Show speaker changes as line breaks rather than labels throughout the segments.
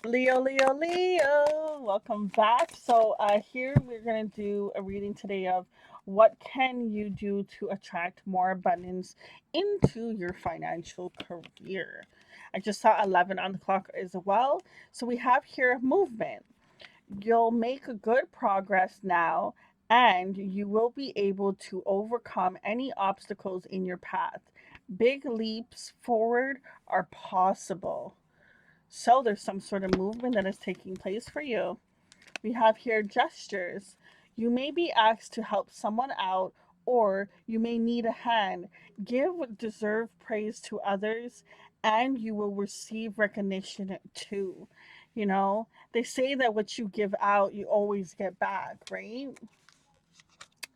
Leo, Leo, Leo, welcome back. Here we're going to do a reading today of what can you do to attract more abundance into your financial career. I just saw 11 on the clock as well. So we have here movement. You'll make good progress now, and you will be able to overcome any obstacles in your path. Big leaps forward are possible. So there's some sort of movement that is taking place for you. We have here gestures. You may be asked to help someone out, or you may need a hand. Give deserved praise to others, and you will receive recognition too. They say that what you give out, you always get back, right?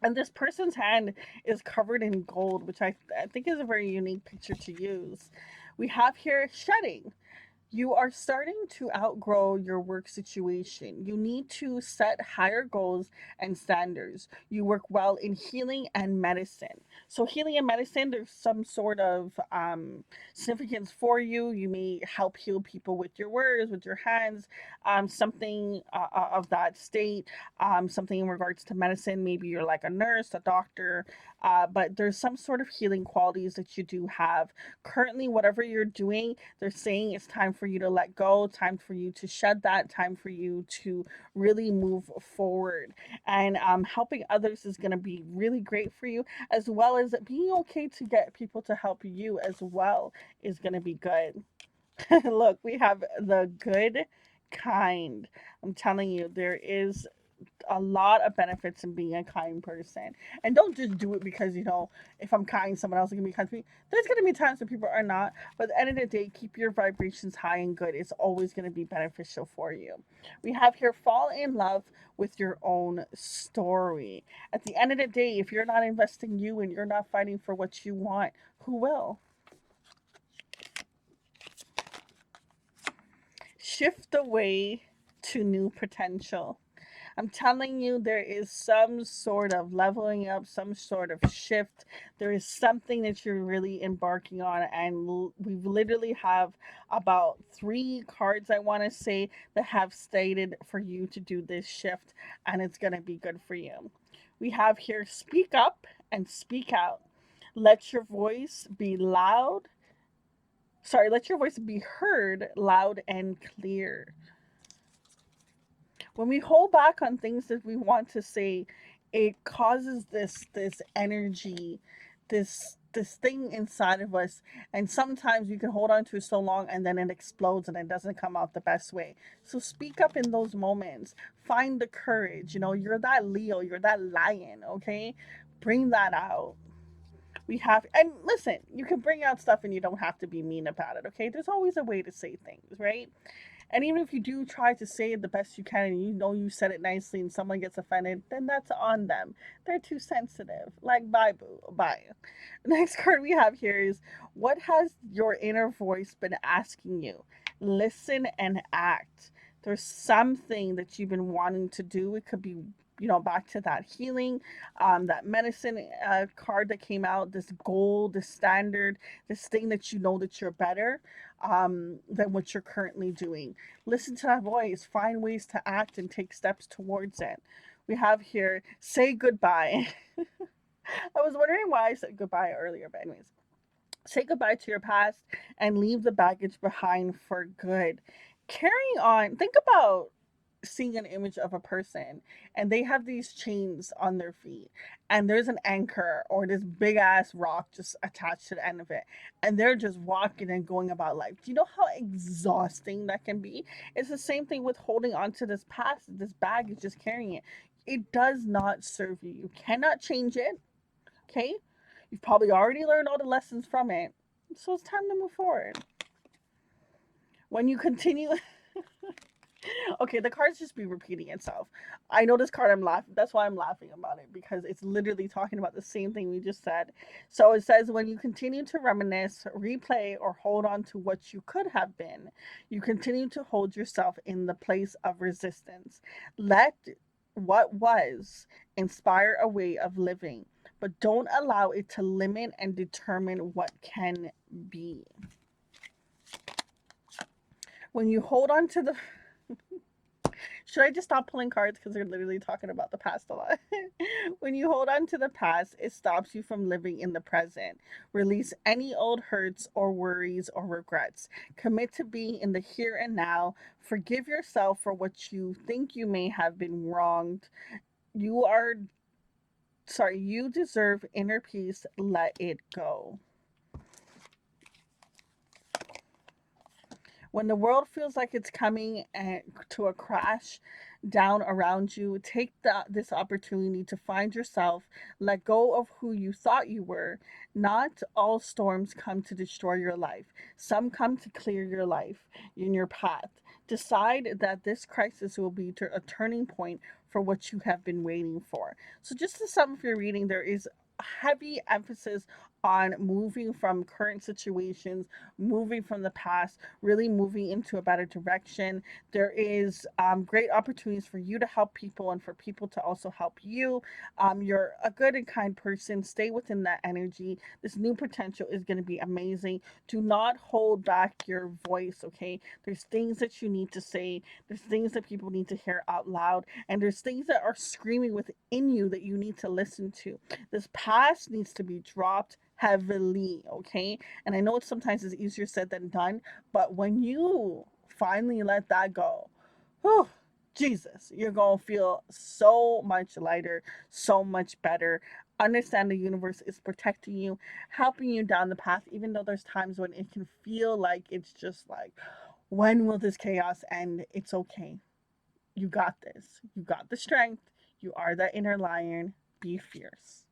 And this person's hand is covered in gold, which I think is a very unique picture to use. We have here shedding. You are starting to outgrow your work situation. You need to set higher goals and standards. You work well in healing and medicine. So, healing and medicine, there's some sort of significance for you. You may help heal people with your words, with your hands, something of that state, something in regards to medicine. Maybe you're like a nurse, a doctor, but there's some sort of healing qualities that you do have. Currently, whatever you're doing, they're saying it's time for you to let go, time for you to shed that, time for you to really move forward. And helping others is going to be really great for you, as well as being okay to get people to help you as well is going to be good. Look, we have the good kind. I'm telling you, there is a lot of benefits in being a kind person. And don't just do it because, if I'm kind, someone else is going to be kind to me. There's going to be times when people are not. But at the end of the day, keep your vibrations high and good. It's always going to be beneficial for you. We have here fall in love with your own story. At the end of the day, if you're not investing you and you're not fighting for what you want, who will? Shift away to new potential. I'm telling you, there is some sort of leveling up, some sort of shift. There is something that you're really embarking on, and we literally have about three cards, I want to say, that have stated for you to do this shift, and it's going to be good for you. We have here speak up and speak out. Let your voice be loud. Sorry, let your voice be heard loud and clear. When we hold back on things that we want to say, it causes this energy, this thing inside of us, and sometimes we can hold on to it so long and then it explodes and it doesn't come out the best way. So speak up in those moments. Find the courage. You're that Leo, you're that lion, okay? Bring that out. We have, and listen, you can bring out stuff and you don't have to be mean about it, okay? There's always a way to say things, right? And even if you do try to say it the best you can and you know you said it nicely and someone gets offended, then that's on them. They're too sensitive. Like, bye, boo. Bye. The next card we have here is what has your inner voice been asking you? Listen and act. There's something that you've been wanting to do. It could be, back to that healing, that medicine card that came out, this goal, this standard, this thing that you know that you're better than what you're currently doing. Listen to that voice, find ways to act and take steps towards it. We have here, say goodbye. I was wondering why I said goodbye earlier, but anyways, say goodbye to your past and leave the baggage behind for good. Carrying on, think about seeing an image of a person and they have these chains on their feet and there's an anchor or this big ass rock just attached to the end of it and they're just walking and going about life. Do you know how exhausting that can be? It's the same thing with holding on to this past. This bag is just carrying it. It does not serve you. You cannot change it. Okay, you've probably already learned all the lessons from it, so it's time to move forward. When you continue, okay, the cards just be repeating itself. I know this card, I'm laughing. That's why I'm laughing about it, because it's literally talking about the same thing we just said. So it says, when you continue to reminisce, replay, or hold on to what you could have been, you continue to hold yourself in the place of resistance. Let what was inspire a way of living, but don't allow it to limit and determine what can be. When you hold on to the Should I just stop pulling cards because they're literally talking about the past a lot? When you hold on to the past, it stops you from living in the present. Release any old hurts or worries or regrets. Commit to being in the here and now. Forgive yourself for what you think you may have been wronged. You are, you deserve inner peace. Let it go. When the world feels like it's coming to a crash down around you, take this opportunity to find yourself, let go of who you thought you were. Not all storms come to destroy your life, some come to clear your life in your path. Decide that this crisis will be a turning point for what you have been waiting for. So, just to sum up your reading, there is heavy emphasis on moving from current situations, moving from the past, really moving into a better direction. There is great opportunities for you to help people and for people to also help you. You're a good and kind person. Stay within that energy. This new potential is going to be amazing. Do not hold back your voice, okay? There's things that you need to say. There's things that people need to hear out loud. And there's things that are screaming within you that you need to listen to. This past needs to be dropped heavily, okay? And I know it's sometimes it's easier said than done, but when you finally let that go, whew, Jesus, you're going to feel so much lighter, so much better. Understand the universe is protecting you, helping you down the path, even though there's times when it can feel like it's just like, when will this chaos end? It's okay. You got this. You got the strength. You are that inner lion. Be fierce.